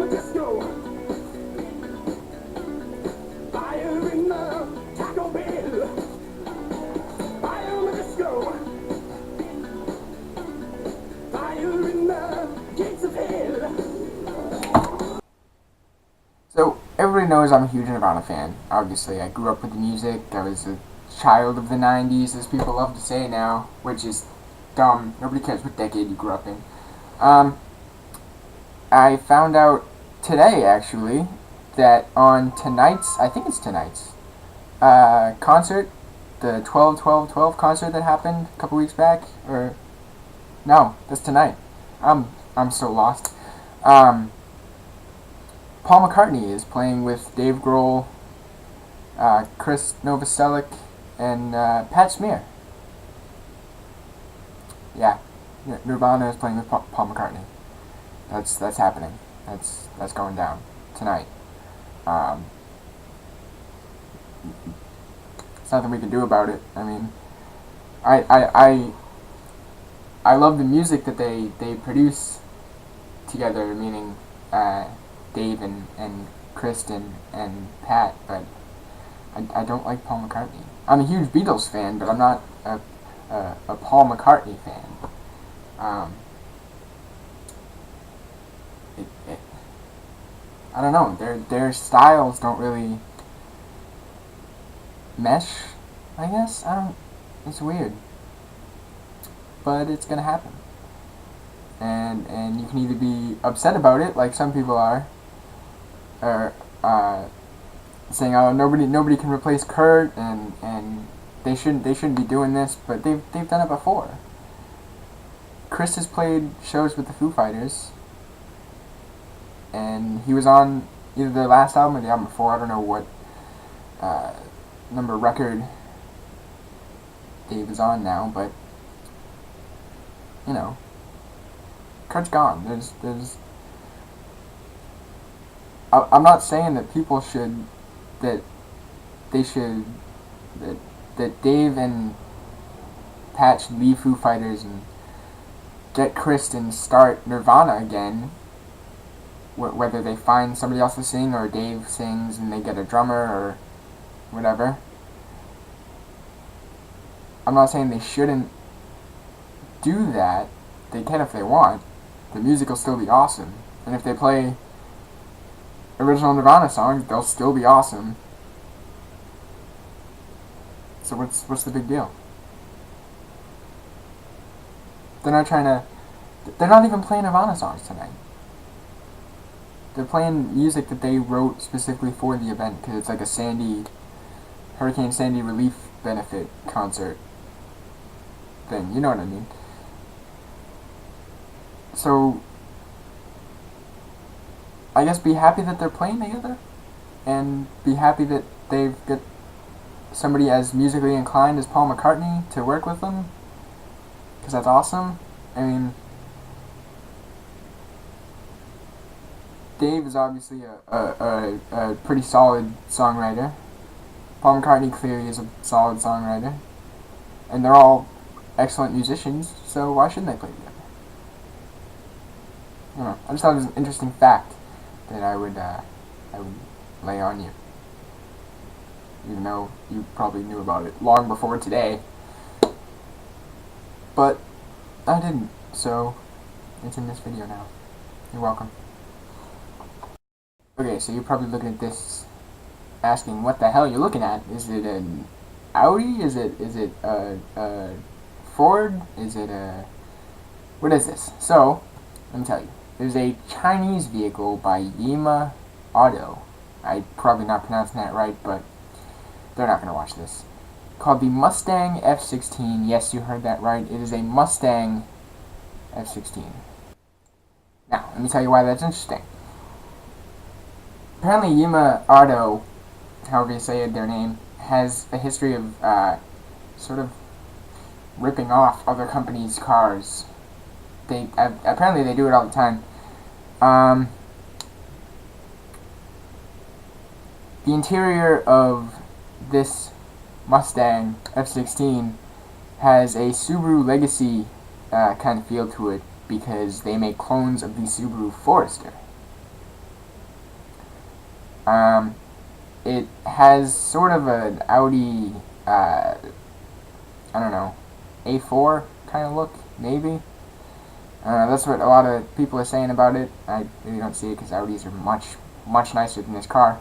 am a disco. Fire in the Taco Bell. I am a disco. Fire in the gates of hell. So, everybody knows I'm a huge Nirvana fan. Obviously, I grew up with the music. I was a child of the 90s, as people love to say now, which is dumb. Nobody cares what decade you grew up in. I found out today, actually, that on I think it's tonight's, concert, the 12-12-12 concert that happened a couple weeks back, or, no, that's tonight. I'm so lost. Paul McCartney is playing with Dave Grohl, Chris Novoselic, and Pat Smear. Yeah, Nirvana is playing with Paul McCartney. That's happening. That's going down tonight. There's nothing we can do about it. I mean, I love the music that they produce together, meaning Dave and Kristen and Pat, but I don't like Paul McCartney. I'm a huge Beatles fan, but I'm not a Paul McCartney fan. I don't know. Their styles don't really mesh. I guess I don't. It's weird, but it's gonna happen. And you can either be upset about it, like some people are, or saying, "Oh, nobody can replace Kurt," and they shouldn't be doing this, but they've done it before. Chris has played shows with the Foo Fighters, and he was on either their last album or the album before. I don't know what number record Dave is on now, but you know, Kurt's gone. I'm not saying that people should that Dave and Pat should leave Foo Fighters and get Chris and start Nirvana again. Whether they find somebody else to sing or Dave sings and they get a drummer or whatever. I'm not saying they shouldn't do that. They can if they want. The music will still be awesome. And if they play original Nirvana songs, they'll still be awesome. So what's the big deal? They're not even playing Nirvana songs tonight. They're playing music that they wrote specifically for the event, because it's like a Hurricane Sandy relief benefit concert thing. You know what I mean? So, I guess be happy that they're playing together, and be happy that they've got somebody as musically inclined as Paul McCartney to work with them, because that's awesome. I mean, Dave is obviously a pretty solid songwriter. Paul McCartney clearly is a solid songwriter. And they're all excellent musicians, so why shouldn't they play together? I don't know. I just thought it was an interesting fact that I would lay on you. Even though you probably knew about it long before today. But I didn't, so it's in this video now. You're welcome. Okay, so you're probably looking at this, asking what the hell you're looking at. Is it an Audi? Is it a Ford? Is it a... What is this? So, let me tell you. There's a Chinese vehicle by Yumaardo. I'm probably not pronouncing that right, but they're not going to watch this. Called the Mustang F16. Yes, you heard that right. It is a Mustang F16. Now, let me tell you why that's interesting. Apparently Yumaardo, however you say their name, has a history of sort of ripping off other companies' cars. Apparently they do it all the time. The interior of this Mustang F16 has a Subaru Legacy kind of feel to it, because they make clones of the Subaru Forester. It has sort of an Audi, I don't know, A4 kind of look, maybe. That's what a lot of people are saying about it. I really don't see it because Audis are much nicer than this car.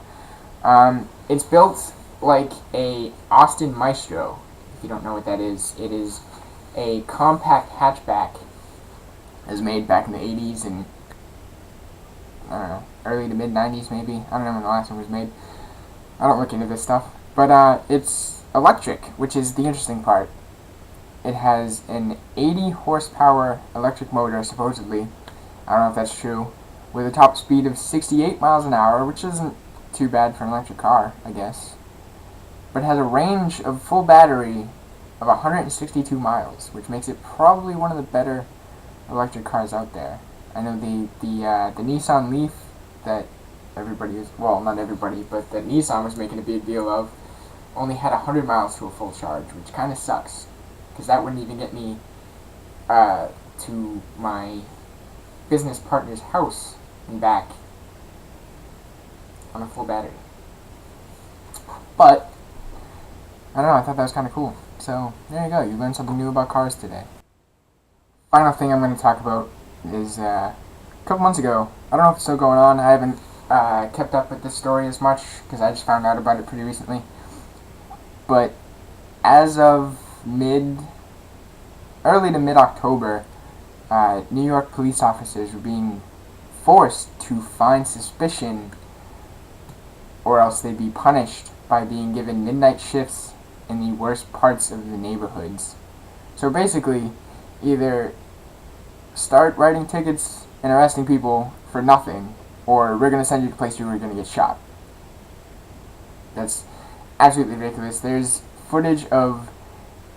It's built like a Austin Maestro. If you don't know what that is, it is a compact hatchback. It was made back in the 80s and, I don't know, early to mid 90s maybe. I don't know when the last one was made. I don't look into this stuff. But it's electric, which is the interesting part. It has an 80 horsepower electric motor, supposedly. I don't know if that's true. With a top speed of 68 miles an hour, which isn't too bad for an electric car, I guess. But it has a range of full battery of 162 miles, which makes it probably one of the better electric cars out there. I know the Nissan Leaf that everybody is, well, not everybody, but that Nissan was making a big deal of, only had 100 miles to a full charge, which kind of sucks, because that wouldn't even get me to my business partner's house and back on a full battery. But I don't know, I thought that was kind of cool. So there you go, you learned something new about cars today. Final thing I'm going to talk about is a couple months ago. I don't know if it's still going on. I haven't kept up with this story as much because I just found out about it pretty recently. But as of early to mid-October, New York police officers were being forced to find suspicion or else they'd be punished by being given midnight shifts in the worst parts of the neighborhoods. So basically, either start writing tickets and arresting people for nothing, or we're going to send you to a place where you're going to get shot. That's absolutely ridiculous. There's footage of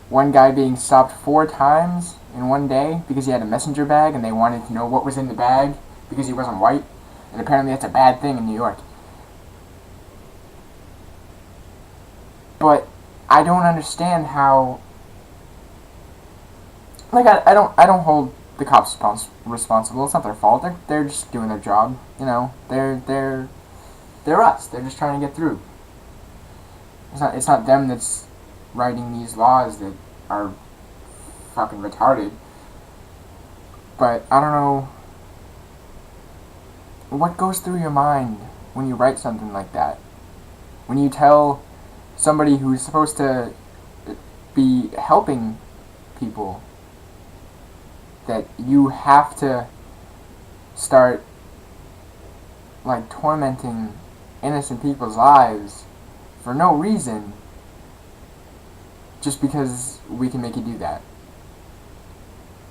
one guy being stopped 4 times in one day because he had a messenger bag and they wanted to know what was in the bag because he wasn't white. And apparently that's a bad thing in New York. But I don't understand how, like, I don't hold the cops responsible. It's not their fault. They're just doing their job. You know, they're us. They're just trying to get through. It's not them that's writing these laws that are fucking retarded. But I don't know what goes through your mind when you write something like that. When you tell somebody who's supposed to be helping people that you have to start, like, tormenting innocent people's lives for no reason just because we can make you do that.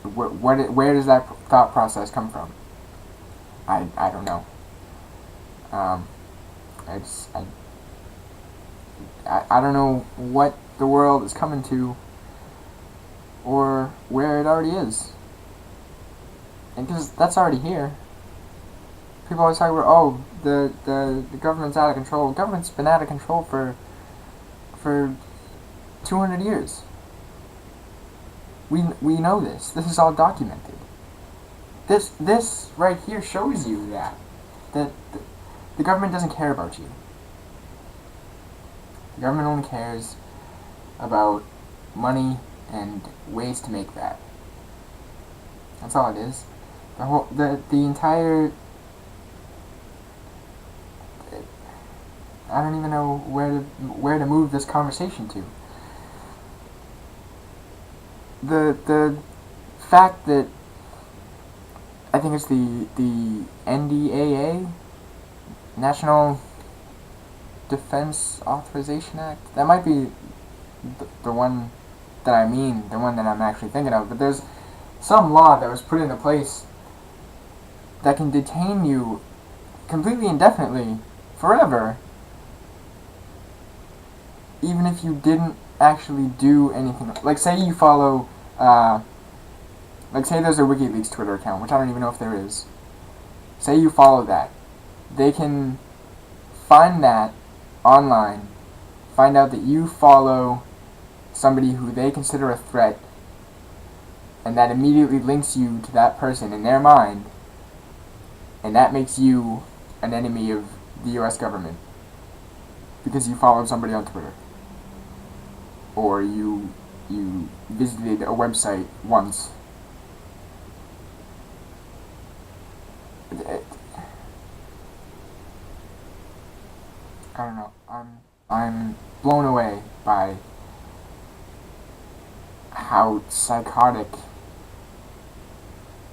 Where does that thought process come from? I don't know. I don't know what the world is coming to or where it already is. And because that's already here. People always talk about, oh, the government's out of control. The government's been out of control for 200 years. We know this. This is all documented. This right here shows you that the government doesn't care about you. The government only cares about money and ways to make that. That's all it is. The entire, I don't even know where to move this conversation to. The fact that I think it's the NDAA, National Defense Authorization Act. That might be the one that I mean, the one that I'm actually thinking of. But there's some law that was put into place that can detain you completely indefinitely, forever, even if you didn't actually do anything. Like, say you follow, like, say there's a WikiLeaks Twitter account, which I don't even know if there is. Say you follow that. They can find that online, find out that you follow somebody who they consider a threat, and that immediately links you to that person in their mind, and that makes you an enemy of the US government. because you followed somebody on Twitter, or you visited a website once. I don't know. I'm blown away by how psychotic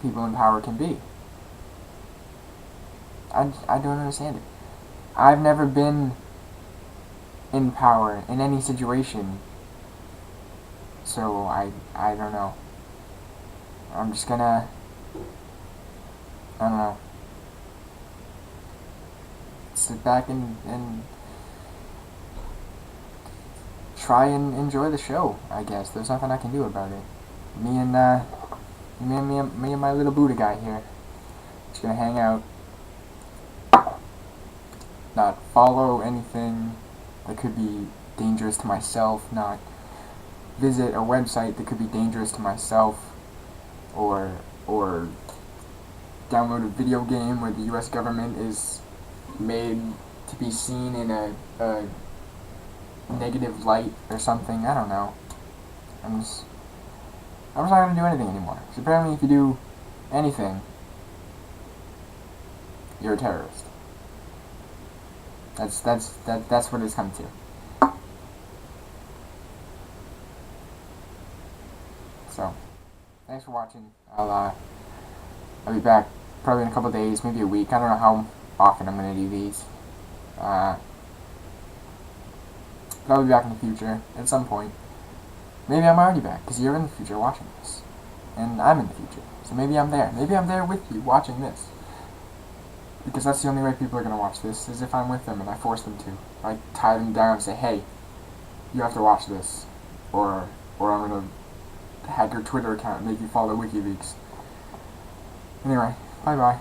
people in power can be. I don't understand it. I've never been in power in any situation, so I don't know. I'm just gonna, I don't know, sit back and try and enjoy the show, I guess. There's nothing I can do about it. Me and my little Buddha guy here, just gonna hang out, not follow anything that could be dangerous to myself, not visit a website that could be dangerous to myself, or download a video game where the U.S. government is made to be seen in a negative light or something. I don't know. I'm just not gonna do anything anymore. Because apparently if you do anything, you're a terrorist. That's what it's come to. So, thanks for watching. I'll be back probably in a couple days, maybe a week. I don't know how often I'm gonna do these. But I'll be back in the future at some point. Maybe I'm already back because you're in the future watching this, and I'm in the future. So maybe I'm there. Maybe I'm there with you watching this. Because that's the only way people are going to watch this, is if I'm with them and I force them to. I tie them down and say, hey, you have to watch this. Or I'm going to hack your Twitter account and make you follow WikiLeaks. Anyway, bye-bye.